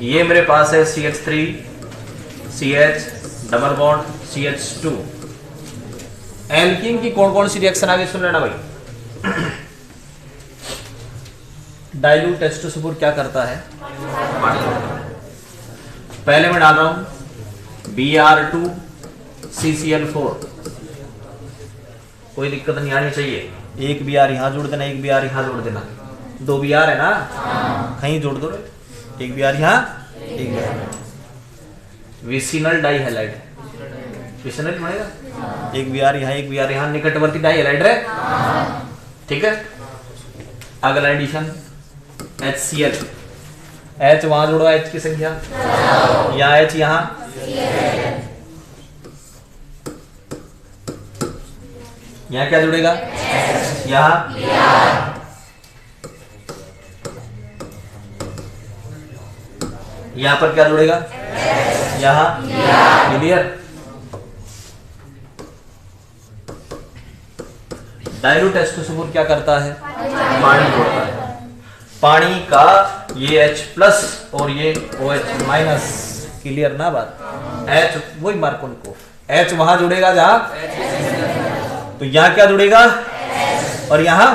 ये मेरे पास है CH3 CH double bond CH2। Alkene की कौन कौन सी रिएक्शन आगे सुन लेना भाई। डाइल्यूट टेस्टोस्टेरोन क्या करता है? पहले मैं डाल रहा हूं Br2 CCl4। कोई दिक्कत नहीं आनी चाहिए। एक Br यहां जोड़ देना, एक Br यहां जोड़ देना, 2 Br है ना, कहीं जोड़ दो, एक Br यहां, एक Br। विसिनल डाइहैलाइड, विसिनल बनेगा, एक Br यहां, एक Br यहां, निकटवर्ती डाइहैलाइड है, ठीक है। अगला एडिशन HCl, H वहां जोड़ो, H की संख्या, या H यहां, यहां क्या जुड़ेगा? यहां, यहां पर क्या जुड़ेगा? यहां, क्लियर। डाइल्यूट टेस्टोस्टेरोन क्या करता है? पानी जोड़ता है। पानी का ये H+ और ये OH-, क्लियर ना बात। H वही मार्कोन को, H वहां जुड़ेगा जहां, तो यहां क्या जुड़ेगा? और यहां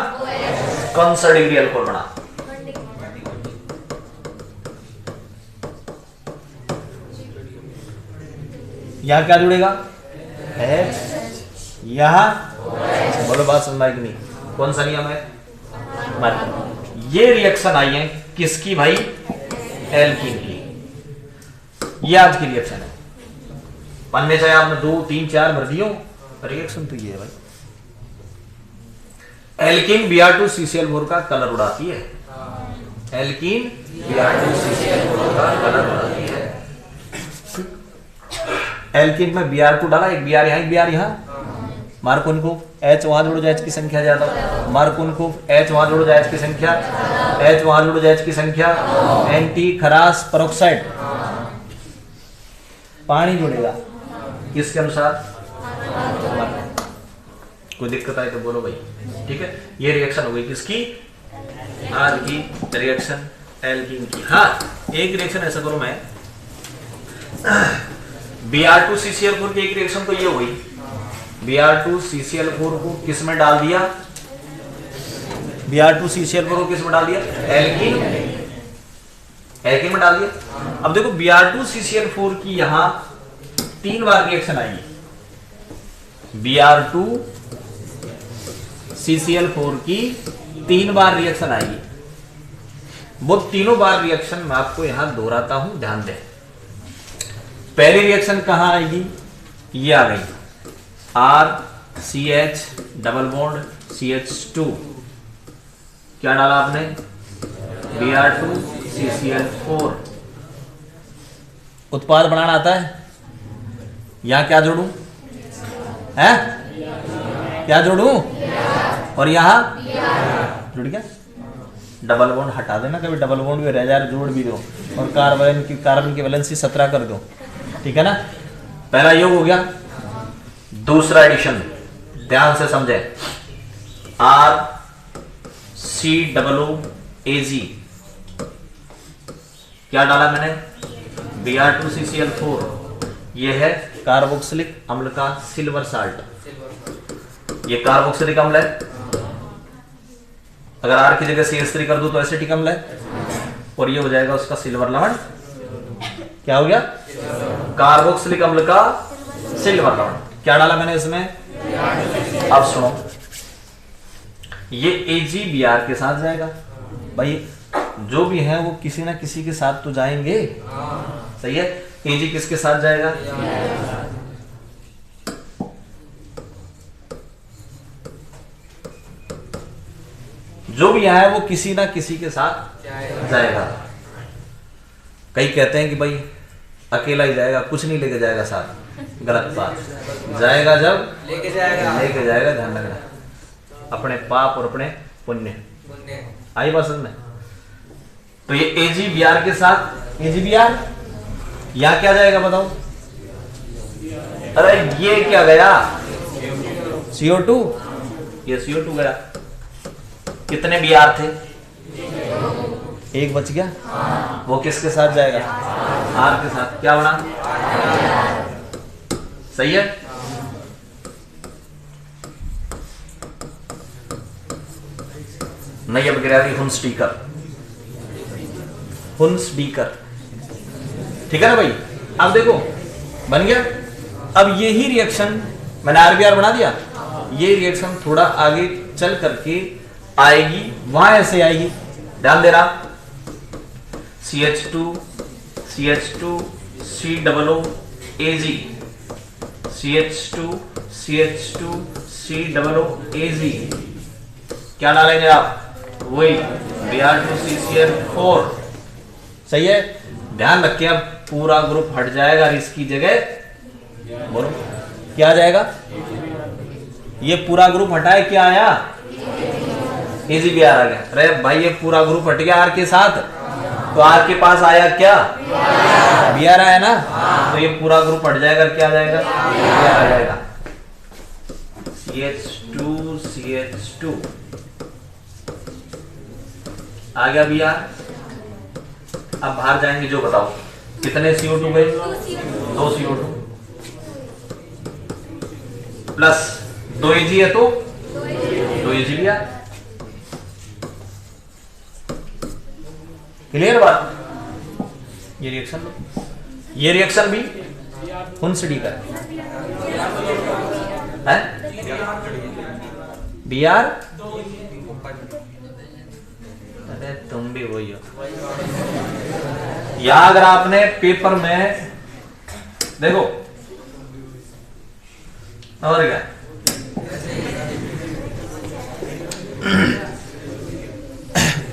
कौन सा डिग्री अल्कोहल बना? यहां क्या जुड़ेगा? H, यहां, बोलो बात समझ में कि नहीं? कौन सा नियम है? ये रिएक्शन आई है किसकी भाई? एल्कीन की। ये आज की रिएक्शन है। पन्ने चाहे आपने 2, 3, 4 भर दियो, रिएक्शन तो ये है भाई। एल्कीन Br2CCl4 का कलर उड़ाती है। एल्कीन Br2CCl4 का कलर उड़ाती है। एल्कीन में Br2 डाला, एक Br यहां, एक Br यहां, मार्को उनको, H वहां जोड़ो, H की संख्या ज्यादा, मार्को उनको, H वहां जोड़ो, H की संख्या, H वहां जोड़ो, H की संख्या, एंटी खरास पेरोक्साइड, पानी जुड़ेगा किसके अनुसार? कोई दिक्कत आए तो बोलो भाई, ठीक है। ये रिएक्शन हो गई किसकी? आज की रिएक्शन एल्कीन की। हाँ, एक रिएक्शन ऐसा करो मैं, Br2CCl4 की एक रिएक्शन तो ये हुई, Br2CCl4 को किस में डाल दिया? Br2CCl4 को किस में डाल दिया? एल्कीन, एल्कीन में डाल दिया। अब देखो Br2CCl4 की यहां 3 बार रिएक्शन आएगी। Br2CCl4 की 3 बार रिएक्शन आएगी। वो तीनों बार रिएक्शन मैं आपको यहां दोहराता हूं, ध्यान दें। पहली रिएक्शन कहां आएगी? ये आ गई, RCH डबल बॉन्ड CH2, क्या डाला आपने? Br2CCl4। उत्पाद बनाना आता है? यहां क्या जोड़ू है? क्या जोड़ू? और यहां जुड़ गया, डबल बॉन्ड हटा देना, कभी डबल बॉन्ड भी रह जाए जोड़ भी दो, और कार्बन की वैलेंसी 17 कर दो, ठीक है ना। पहला योग हो गया। दूसरा एडिशन ध्यान से समझे, RCOOAG, क्या डाला मैंने? Br2CCl4, ये है कार्बोक्सिलिक अम्ल का सिल्वर साल्ट। ये कार्बोक्सिलिक अम्ल है, अगर R की जगह CH3 कर दो तो एसिटिक अम्ल है, और ये हो जाएगा उसका सिल्वर लवण। क्या हो गया? कार्बोक्सिलिक अम्ल का सिल्वर लवण। क्या डाला मैंने इसमें? अब सुनो, ये AgBr के साथ जाएगा भाई, जो भी है वो किसी ना किसी के साथ तो जाएंगे, सही है। Ag किसके साथ जाएगा? जो भी है वो किसी ना किसी के साथ जाएगा। कई कहते हैं कि भाई अकेला ही जाएगा, कुछ नहीं लेके जाएगा साथ, गलत बात। जाएगा जब लेके जाएगा, ध्यान रखना, अपने पाप और अपने पुण्य। आई बात समझ में? तो ये AgBr के साथ, AgBr यहां क्या जाएगा बताओ? अरे ये क्या गया? CO2, ये CO2 गया। कितने Br थे? एक बच गया, वो किसके साथ जाएगा? आर के साथ। क्या बना? सही है। नहीं अब गिरा हुंस्टीकर, हुंस्टीकर, ठीक है ना भाई। अब देखो बन गया। अब यही रिएक्शन मैंने आरबीआर बना दिया, ये रिएक्शन थोड़ा आगे चल करके आएगी, वहां ऐसे आएगी, ध्यान देना। CH2 CH2 COOAG, CH2 CH2 COOAG, क्या डालेंगे आप? वही Br2CCl4। सही है। ध्यान रखिए अब पूरा ग्रुप हट जाएगा और इसकी जगह बोलो क्या आ जाएगा? ये पूरा ग्रुप हटाए क्या आया? AgBr आ गया। अरे भाई ये पूरा ग्रुप हट गया आर के साथ, तो आर के पास आया क्या? Br आया ना, तो ये पूरा ग्रुप हट जाएगा, क्या आ जाएगा? Br आ जाएगा। CH2 CH2 आ गया Br। अब बाहर जाएंगे जो बताओ कितने CO2 गए? 2 CO2 प्लस 2 Ag है तो 2 AgBr। क्लियर बात? ये रिएक्शन भी हुंस्टीकर है। Br, अरे तुम भी वही हो। या अगर आपने पेपर में देखो और क्या,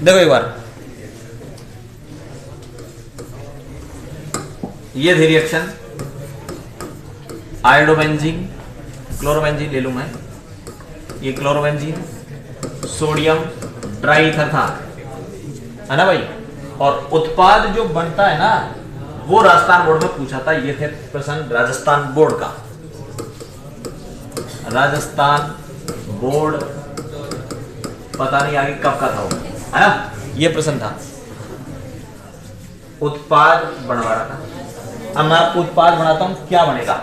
देखो एक बार ये थी रिएक्शन आयोडोबेंजीन, क्लोरोबेंजीन ले लूं मैं, ये क्लोरोबेंजीन सोडियम ट्राईईथर था, है ना भाई। और उत्पाद जो बनता है ना वो राजस्थान बोर्ड में पूछा था, ये थे प्रश्न राजस्थान बोर्ड का। राजस्थान बोर्ड पता नहीं आगे कब का था वो, है ना। ये प्रश्न था, उत्पाद बनवा रहा था। अब मैं आपको उत्पाद बनाता हूं, क्या बनेगा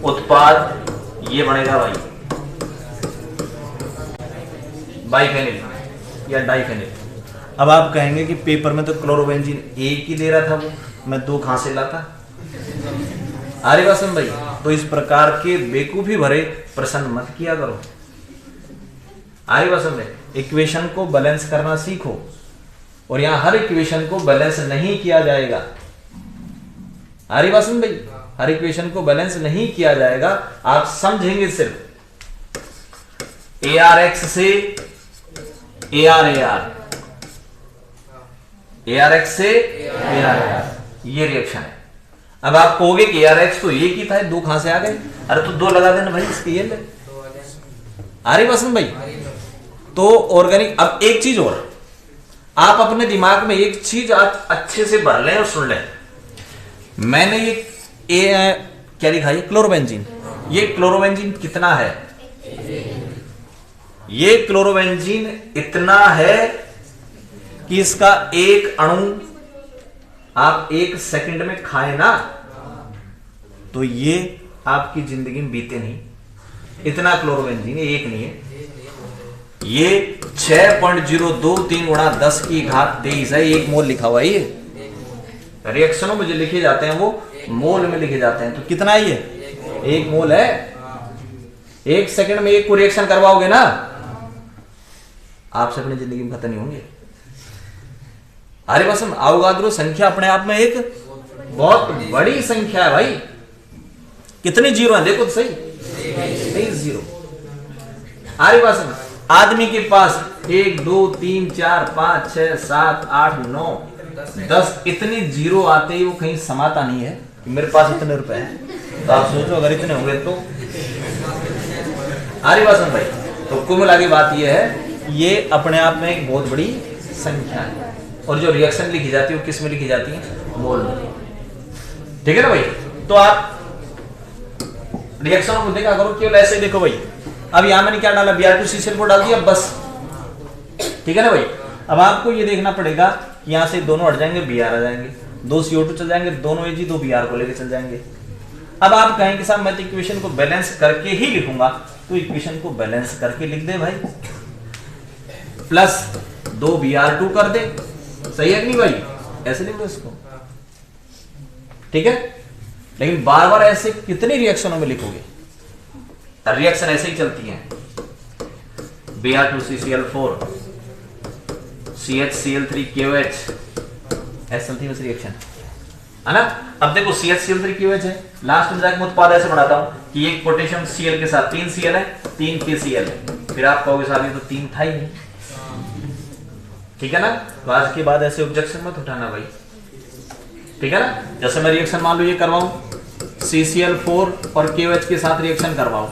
उत्पाद? ये बनेगा भाई बाइफेनिल या डाइफेनिल। अब आप कहेंगे कि पेपर में तो क्लोरोबेंजीन एक ही दे रहा था, वो मैं 2 कहां से लाता? अरे वसंत भाई, तो इस प्रकार के बेवकूफी भरे प्रश्न मत किया करो। अरे वसंत भाई, इक्वेशन को बैलेंस करना सीखो, और यहां हर इक्वेशन को बैलेंस नहीं किया जाएगा। अरे वसंत भाई, हर इक्वेशन को बैलेंस नहीं किया जाएगा, आप समझेंगे सिर्फ ARX से AR, ARX से AR, ये रिएक्शन है। अब आप कहोगे कि ARX तो एक ही था, 2 कहां से आ गए? अरे तो 2 लगा देना भाई इसके, ये ले। अरे वसंत भाई, तो ऑर्गेनिक। अब एक चीज और, आप अपने दिमाग में एक चीज आप अच्छे से भर लें और सुन लें। मैंने ये क्या लिखा है? क्लोरोबेंजीन। ये क्लोरोबेंजीन कितना है? ये क्लोरोबेंजीन इतना है कि इसका एक अणु आप 1 सेकंड में खाए ना, तो ये आपकी जिंदगी में बीते नहीं। इतना क्लोरोबेंजीन, एक नहीं है, ये 6.023 गुणा 10 की घात 23 है। 1 मोल लिखा हुआ है। ये रिएक्शनों में जो लिखे जाते हैं वो मोल में लिखे जाते हैं। तो कितना है ये? 1 मोल है। 1 सेकंड में 1 को रिएक्शन करवाओगे ना, आपसे अपनी जिंदगी में खत्म नहीं होंगे। अरे बस अवोगाद्रो संख्या अपने आप में एक बहुत बड़ी संख्या है भाई। कितने जीरो हैं देखो तो सही, 23 जीरो। अरे बस आदमी के पास 1 2 3 4 5 6 7 8 9 10 इतने जीरो आते ही वो कहीं समाता नहीं है कि मेरे पास इतने रुपए हैं। तो आप सोचो अगर इतने होंगे तो। अरे बस भाई, तो कुल मिला के बात यह है, ये अपने आप में एक बहुत बड़ी संख्या है। और जो रिएक्शन लिखी जाती है वो किस में लिखी जाती है? मोल में। ठीक है ना भाई। तो आप रिएक्शनों को देखा करो, केवल ऐसे ही देखो भाई। अब यहां मैंने क्या डाला? Br2CCl4 डाल दिया बस। ठीक है ना भाई। अब आपको ये देखना पड़ेगा यहां से दोनों हट जाएंगे, Br आ जाएंगे, 2 CO2 चल जाएंगे, दोनों Ag 2 Br को लेके चल जाएंगे। अब आप कहेंगे साहब मैं तो इक्वेशन को बैलेंस करके ही लिखूंगा, तो इक्वेशन को बैलेंस करके लिख दे भाई, प्लस 2 Br2 कर दे, सही है कि नहीं भाई, ऐसे लिख दो इसको, ठीक है। लेकिन बार बार ऐसे कितनी रिएक्शनों में लिखोगे, रिएक्शन ऐसे ही चलती है, Br2CCl4 CHCl3KOH ऐसे चलती है बस रिएक्शन, है ना। अब देखो CHCl3KOH है, लास्ट में जाकर मैं उत्पाद ऐसे बनाता हूं कि एक पोटेशियम Cl के साथ 3 Cl है, 3 KCl है, फिर आप कहोगे साहब ये तो 3 था ही नहीं, ठीक है ना। तो आज के बाद ऐसे ऑब्जेक्शन मत उठाना भाई, ठीक है ना। जैसे मैं रिएक्शन मान लो ये करवाऊं, CCl4 और KOH के साथ रिएक्शन करवाऊं,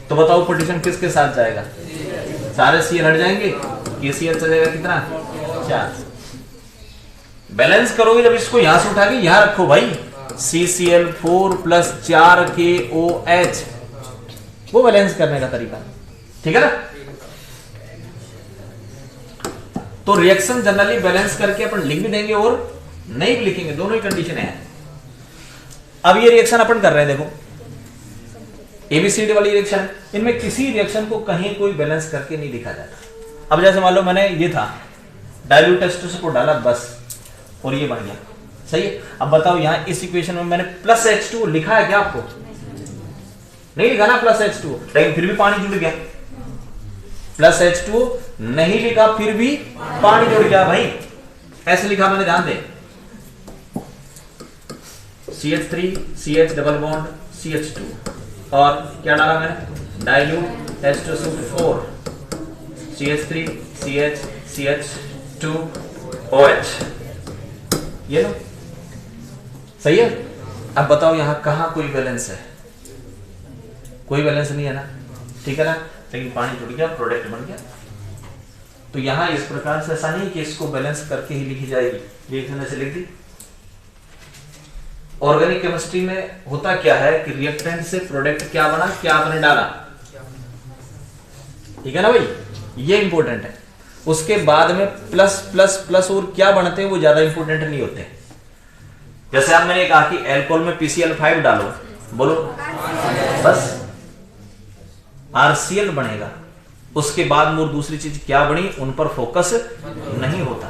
तो बताओ पोटेशियम किसके साथ जाएगा, सारे Cl हट जाएंगे, KCl चलेगा कितना, 4। बैलेंस करोगे जब इसको यहां से उठा के यहां रखो भाई, CCl4 प्लस 4 KOH, वो बैलेंस करने का तरीका, ठीक है ना। तो रिएक्शन जनरली बैलेंस करके अपन लिख भी देंगे और नहीं भी लिखेंगे, दोनों ही कंडीशन है। अब ये रिएक्शन अपन कर रहे हैं, देखो ABCD वाली रिएक्शन, इनमें किसी रिएक्शन को कहीं कोई बैलेंस करके नहीं लिखा जाता। अब जैसे मान लो मैंने ये था डाइल्यूट H2 को डाला बस, और ये बन गया, सही है। अब बताओ यहां इस इक्वेशन में मैंने प्लस H2 लिखा है क्या, आपको नहीं लिखा ना प्लस H2, लेकिन फिर भी पानी जुड़ गया, प्लस H2 नहीं लिखा फिर भी पानी जुड़ गया भाई, ऐसे लिखा मैंने, ध्यान दे, CH3 CH double bond CH2 और क्या डाला मैंने, dilute H2SO4 CH3 CH CH2 OH, ये लो, सही है। अब बताओ यहां कहां कोई बैलेंस है, कोई बैलेंस नहीं है ना, ठीक है ना, लेकिन पानी जुड़ गया, प्रोडक्ट बन गया। तो यहां इस प्रकार से ऐसा नहीं कि इसको बैलेंस करके ही लिखी जाएगी, रिएक्शन ऐसे लिख दी। ऑर्गेनिक केमिस्ट्री में होता क्या है कि रिएक्टेंट से प्रोडक्ट क्या बना, क्या आपने डाला, ठीक है ना भाई, ये इंपॉर्टेंट है। उसके बाद में प्लस प्लस प्लस और क्या बनते हैं वो ज्यादा इंपॉर्टेंट नहीं होते। जैसे अब मैंने कहा कि एल्कोहल में PCl5 डालो, बोलो बस RCl बनेगा, उसके बाद और दूसरी चीज क्या बनी उन पर फोकस नहीं होता,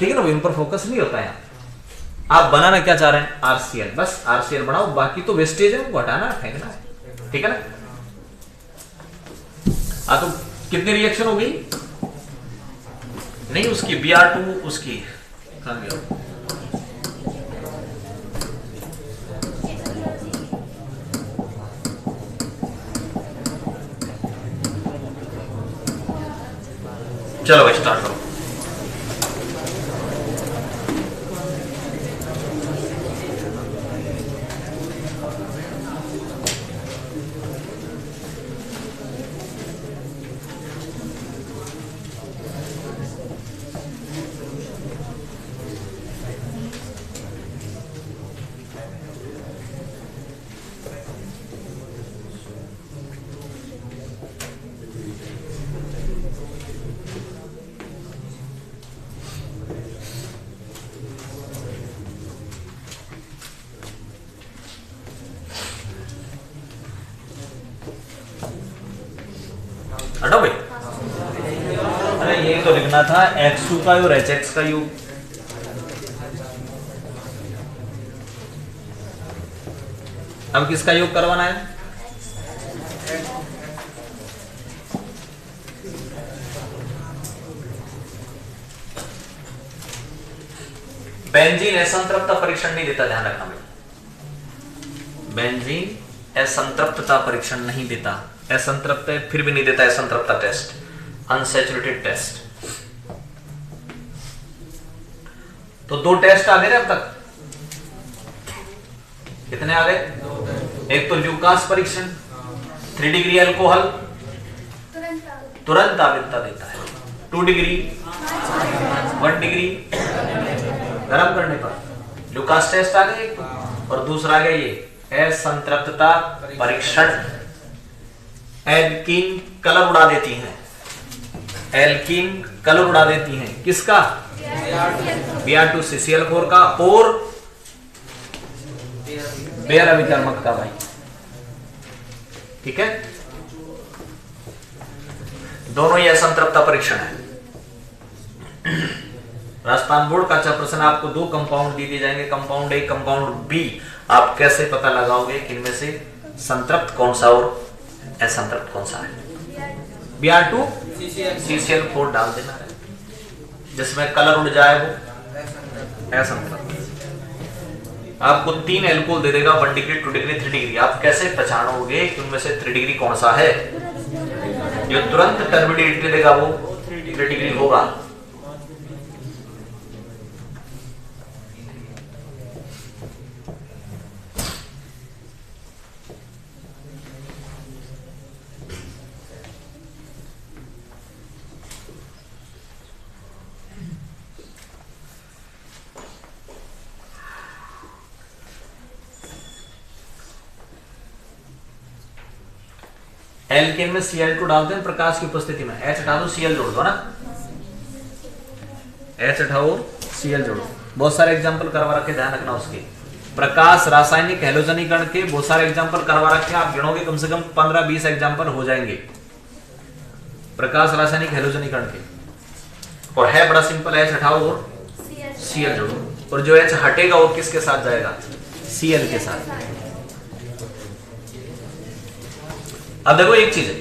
ठीक है ना भाई, उन पर फोकस नहीं होता है। आप बनाना क्या चाह रहे हैं, RCl, बस RCl बनाओ, बाकी तो वेस्टेज है उनको हटाना फेंकना, ठीक है ना। तो कितनी रिएक्शन हो गई, नहीं उसकी Br2 उसकी कहां गया, चलो भाई स्टार्ट करो। हटो भाई, अरे ये तो लिखना था X2 का और HX का योग, अब किसका योग करवाना है, बेंजीन असंतृप्तता परीक्षण नहीं देता, ध्यान रखना भाई, बेंजीन असंतृप्तता परीक्षण नहीं देता, असंतृप्त है फिर भी नहीं देता असंतृप्तता टेस्ट, अनसैचुरेटेड टेस्ट। तो 2 टेस्ट आ गए अब तक, कितने आ गए, एक तो ल्यूकास परीक्षण, 3 डिग्री अल्कोहल तुरंत आविदता देता है, 2 डिग्री 1 डिग्री गर्म करने पर ल्यूकास टेस्ट आ गए, और दूसरा आ गया ये असंतृप्तता परीक्षण, एल्कीन कलर उड़ा देती हैं, एल्कीन कलर उड़ा देती हैं, किसका, Br2 CCl4 का और बेयर अभिकर्मक का भाई। ठीक है, दोनों ही असंतृप्तता परीक्षण है। राजस्थान बोर्ड का अच्छा प्रश्न, आपको दो कंपाउंड दिए जाएंगे, कंपाउंड ए कंपाउंड बी, आप कैसे पता लगाओगे कि इनमें से संतृप्त कौन सा और असंतृप्त कौन सा है? Br2 CCl4 डाल देना है, जिसमें कलर उड़ जाए वो असंतृप्त। आपको 3 एल्कोहल दे देगा, 1 डिग्री 2 डिग्री 3 डिग्री, आप कैसे पहचानोगे कि उनमें से 3 डिग्री कौन सा है? जो तुरंत टर्बिडिटी देगा वो 3 डिग्री होगा। एल्केन में Cl2 डालते हैं प्रकाश की उपस्थिति में, H हटा दो Cl जोड़ दो ना, H हटाओ Cl जोड़ो। बहुत सारे एग्जांपल करवा रखे, ध्यान रखना उसके। प्रकाश रासायनिक हैलोजनीकरण के बहुत सारे एग्जांपल करवा रखे, आप गिनोगे कम से कम 15-20 एग्जांपल हो जाएंगे प्रकाश रासायनिक हैलोजनीकरण के। और है बड़ा सिंपल, H हटाओ और Cl जोड़ो, और जो H हटेगा वो किसके साथ जाएगा? Cl के साथ। अब देखो एक चीज है,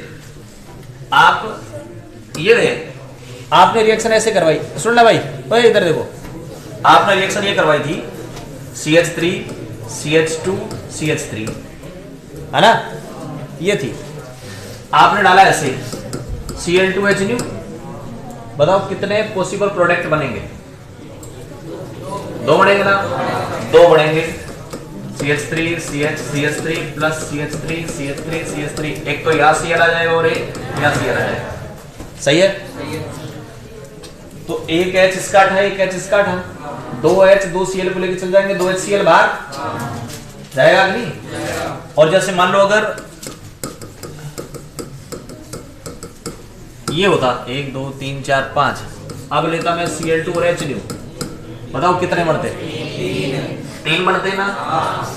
आप ये रहे, आपने रिएक्शन ऐसे करवाई, सुनना भाई, भाई इधर देखो, आपने रिएक्शन ये करवाई थी CH3 CH2 CH3, है ना, ये थी, आपने डाला ऐसे Cl2H, बताओ कितने पॉसिबल प्रोडक्ट बनेंगे? 2 बनेंगे ना, 2 बनेंगे, CH3 CH3 plus CH3 CH3 CH3, एक तो यहाँ Cl आ जाएगा और एक यहाँ Cl आ जाएगा, सही है? तो एक H इसका था, एक H इसका था, 2H 2 Cl को लेके चल जाएंगे, 2H Cl बाहर जाएगा कि नहीं? और जैसे मान लो अगर ये होता 1 2 3 4 5, अब लेता मैं Cl2 और H, बताओ कितने बनते? 3 बनते ना,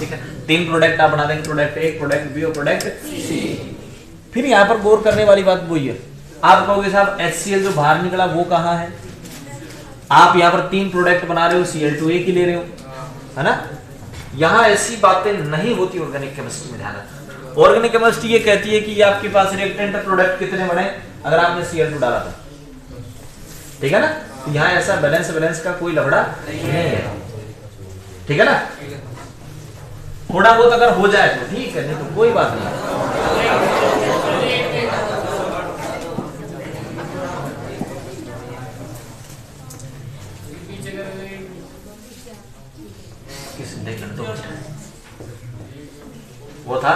ठीक है, 3 प्रोडक्ट आप बना देंगे, प्रोडक्ट ए, प्रोडक्ट बी और प्रोडक्ट सी। फिर यहाँ पर गौर करने वाली बात वही है, आप कहोगे साहब HCl जो बाहर निकला वो कहाँ है? आप यहाँ पर 3 प्रोडक्ट बना रहे हो, Cl2 एक ही ले रहे हो, है ना? यहाँ ऐसी बातें नहीं होती ऑर्गेनिक केमिस्ट्री में, ध्यान रखना। ऑर्गेनिक केमिस्ट्री ये कहती है कि ये आपके पास रिएक्टेंट प्रोडक्ट कितने बने अगर आपने Cl2 डाला था, ठीक है ना? तो यहाँ ऐसा बैलेंस का कोई लफड़ा नहीं है, ठीक है ना? थोड़ा बहुत अगर हो जाए तो ठीक है, नहीं तो कोई बात नहीं। देख लें, 2 वो था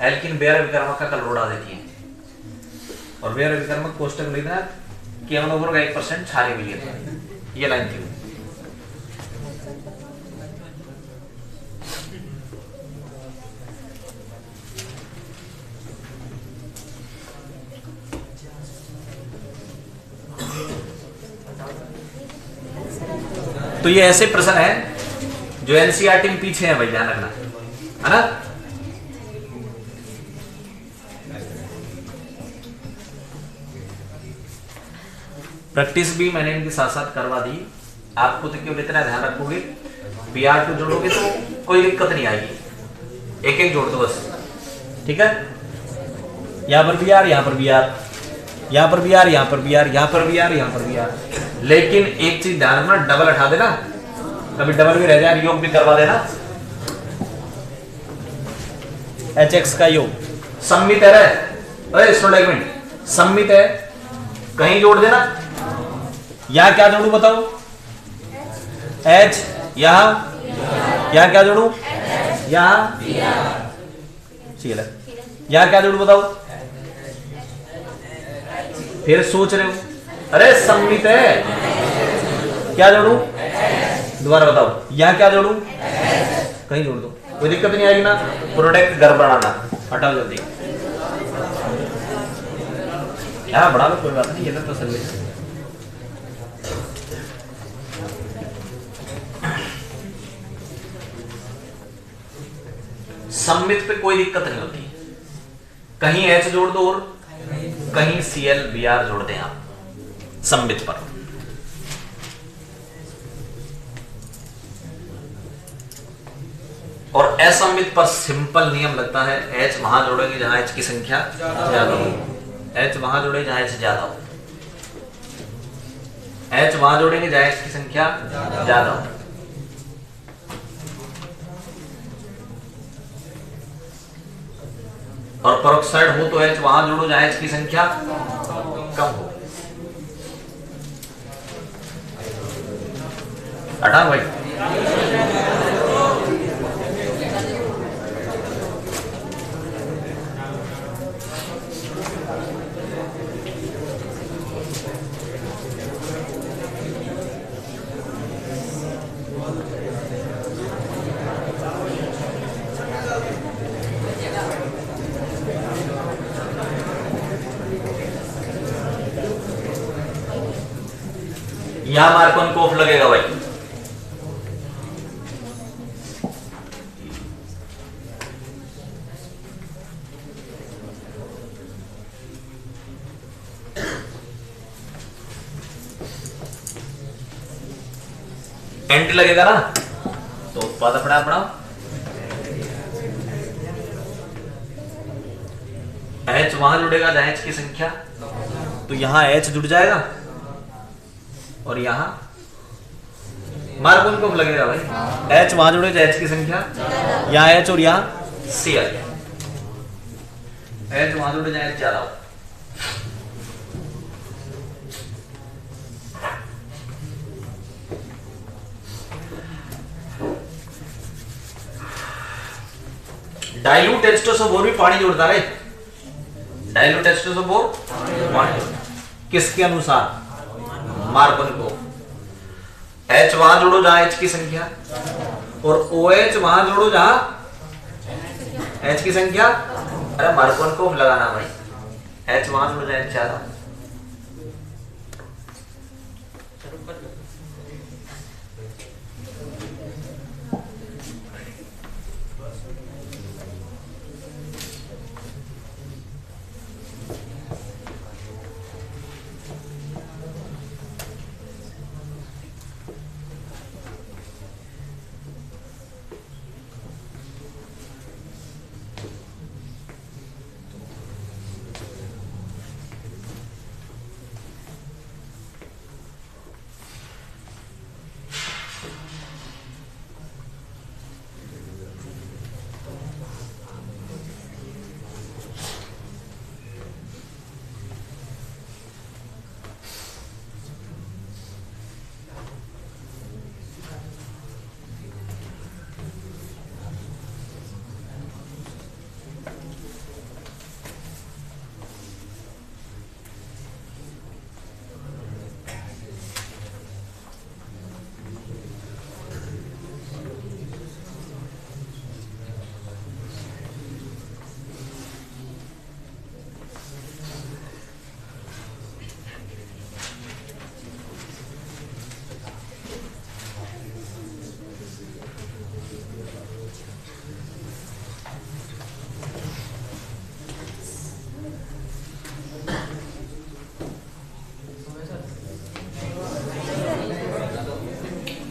एल्किन बेयर विकर्मक का कलर उड़ा देती है, और बेयर विकर्मक कोष्टक लिखना कि अम्ल का 1% क्षारीय विलयन, ये लाइन थी। तो ये ऐसे प्रश्न है जो एनसीईआरटी में पीछे है भाई, ध्यान रखना, है ना? प्रैक्टिस भी मैंने इनके साथ साथ करवा दी, आपको तो केवल इतना ध्यान रखोगे, Br2 जोड़ोगे तो कोई दिक्कत नहीं आएगी, एक एक जोड़ दो बस, ठीक है? यहाँ पर Br, यहाँ पर Br, यहाँ पर Br, यहाँ पर Br, यहाँ पर Br, यहाँ पर Br। लेकिन एक चीज ध्यान रखना, डबल हटा देना, कभी डबल भी रह जाए, योग भी करवा देना। HX का योग सम्मित है, अरे सम्मित है, कहीं जोड़ देना, यहाँ क्या जोड़ू बताओ? H, यहाँ क्या जोड़ू? यहाँ Cl, यहाँ क्या जोड़ू बताओ? फिर सोच रहे हो, अरे सम्मित है, क्या जोड़ू? दोबारा बताओ, यहाँ क्या जोड़ू? कहीं जोड़ दो, कोई दिक्कत नहीं आएगी ना? प्रोडक्ट घर बनाना, हटाओ जल्दी, यहाँ बढ़ा लो, कोई बात नहीं, ये तो तसल्ली। सममित पे कोई दिक्कत नहीं होती, कहीं H जोड़ दो और कहीं ClBr जोड़ दें आप सममित पर। और असममित पर सिंपल नियम लगता है, H वहां जोड़ेंगे जहां H की संख्या ज्यादा हो, H वहां जोड़ेंगे जहां H ज्यादा हो, H वहां जोड़ेंगे जहां H की संख्या ज्यादा हो। और परोक्साइड हो तो H वहां जोड़ो जहां H की संख्या कम हो। हटा भाई, यहां मार्कोनकोफ लगेगा भाई। एंटी लगेगा ना, तो उत्पाद अपना अपना H वहां जुड़ेगा जहां H की संख्या, तो यहां H जुड़ जाएगा और यहां मार्कोनकोफ लगेगा भाई। H वहां जुड़े जहां H की संख्या, यहां H और यहां Cl, H वहां जुड़े जहां H ज्यादा हो। डाइल्यूट H2SO4 भी पानी जोड़ता है, डाइल्यूट H2SO4 पानी, किसके अनुसार? मार्कोनकोफ। H वहां जोड़ो जहां H की संख्या और OH वहां जोड़ो जहां H की संख्या, अरे मार्कोनकोफ लगाना भाई, H वहां जोड़ो जहां H ज्यादा।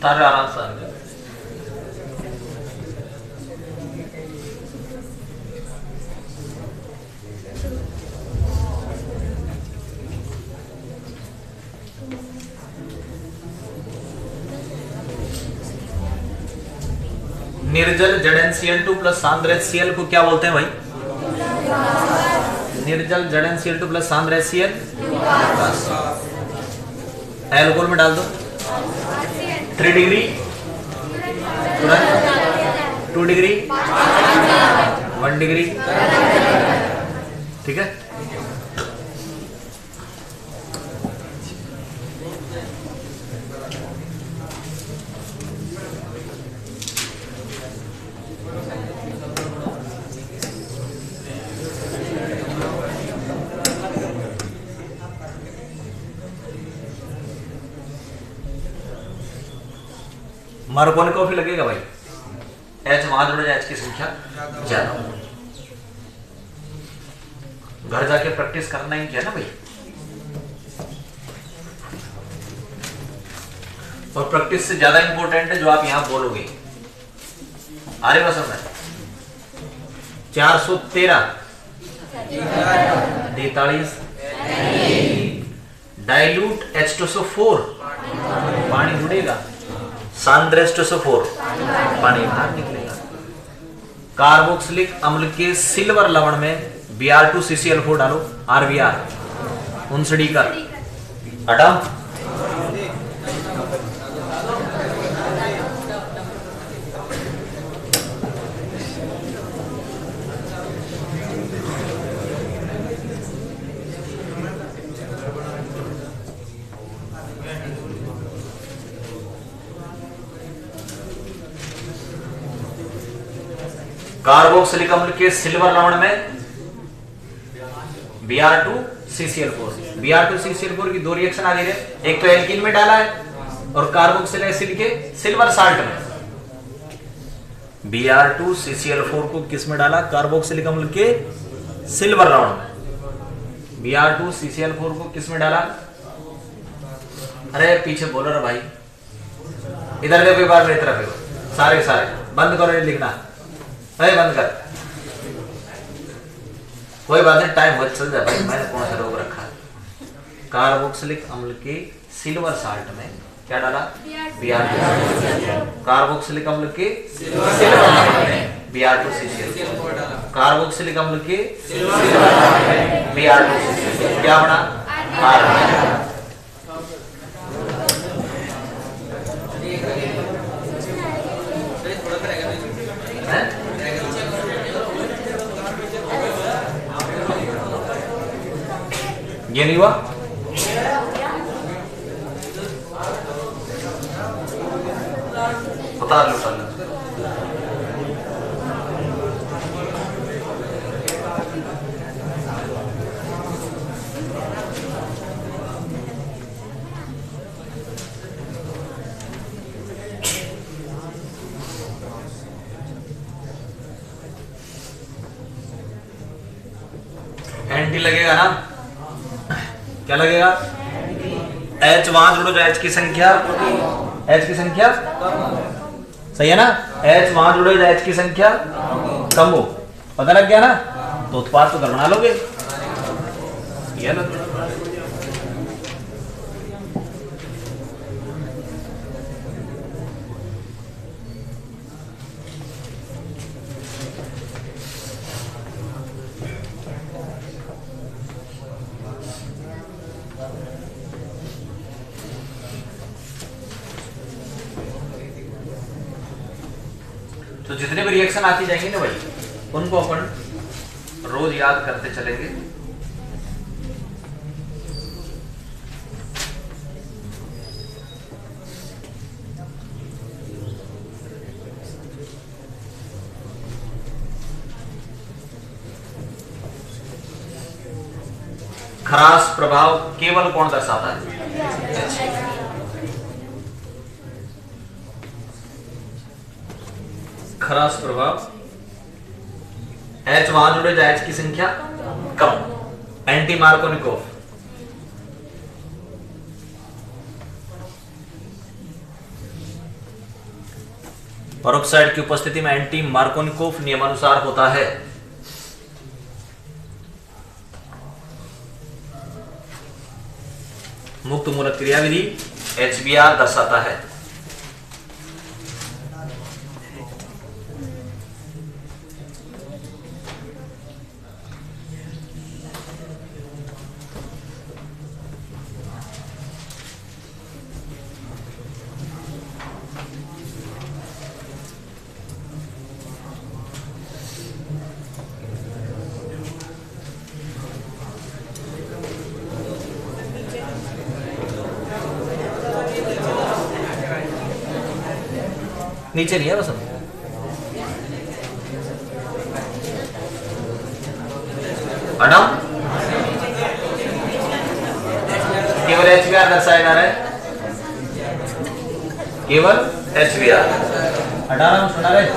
तारे आराम से आ गए। निर्जल जड़ NCl2 प्लस सांद्र HCl को क्या बोलते हैं भाई? निर्जल जड़ NCl2 प्लस सांद्र HCl। एल्कोहल में डाल दो 3 डिग्री, 2 डिग्री, 1 डिग्री, ठीक है। मार्कोनकोफ लगेगा भाई। एच वहां जुड़ जाए, एच की संख्या ज्यादा हो। घर जाके प्रैक्टिस करना ही क्या ना भाई, और प्रैक्टिस से ज्यादा इंपॉर्टेंट है जो आप यहां बोलोगे। अरे बस समझ 413 43 डाइल्यूट H2SO4 पानी जुड़ेगा, सांद्र H2SO4 पानी बाहर निकलेगा। कार्बोक्सिलिक अम्ल के सिल्वर लवण में Br2CCl4 डालो, RBr 59 का अडम। कार्बोक्सिलिक अम्ल के सिल्वर लवण में Br2CCl4, Br2CCl4 की दो रिएक्शन आ रही है, एक तो एल्कीन में डाला है और कार्बोक्सिलिक एसिड के सिल्वर साल्ट में। Br2CCl4 को किस में डाला? कार्बोक्सिलिक अम्ल के सिल्वर लवण में। Br2CCl4 को किस में डाला? अरे पीछे बोलो रे भाई, इधर देखो, एक बार मेरी तरफ देखो, सारे सारे बंद करो ये लिखना, अरे बंद कर, कोई बात नहीं, टाइम बहुत चल जाए भाई, मैंने कौन सा रोक रखा है। कार्बोक्सिलिक अम्ल के सिल्वर साल्ट में क्या डाला? Br2CCl4। कार्बोक्सिलिक अम्ल के सिल्वर साल्ट में Br2CCl4। कार्बोक्सिलिक अम्ल के सिल्वर साल्ट में Br2CCl4 क्या बना? R। ये नहीं हुआ? उतार लो, उतार लो। एंटी लगेगा ना? क्या लगेगा? H वहां जुड़ो जो H की संख्या, H की संख्या सही है ना? H वहां जुड़ो जो H की संख्या कम हो, पता लग गया ना? तो उत्पाद तो घर बना लोगे। ये लो, तो जितने भी रिएक्शन आती जाएंगी ना भाई, उनको अपन रोज याद करते चलेंगे। खरास प्रभाव केवल कौन दर्शाता है? खरास प्रभाव H वहां जुड़े जो H की संख्या कम, एंटी मार्कोनिकोव। परोक्साइड की उपस्थिति में एंटी मार्कोनिकोव नियमानुसार होता है। मुक्त मूलक क्रियाविधि HBr दर्शाता है। नीचे नहीं है बस अडम, केवल HBr दर्शाया जा रहा है, केवल HBr। अडारम सुना रहे?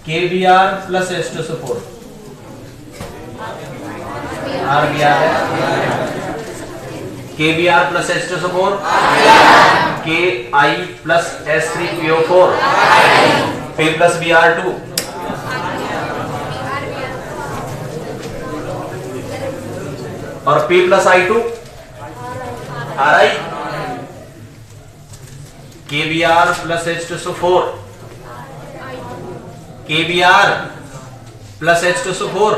KBr प्लस H2SO4 RBr है। KBr plus H2SO4 Ki plus S3PO4 P plus Br2 और P plus I2 Ri। KBr plus H2SO4 KBr plus H2SO4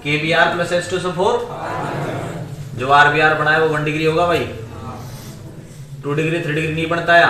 KBr plus H2SO4 जो RBr बनाया वो 1 डिग्री होगा भाई, 2 डिग्री 3 डिग्री नहीं बनता है।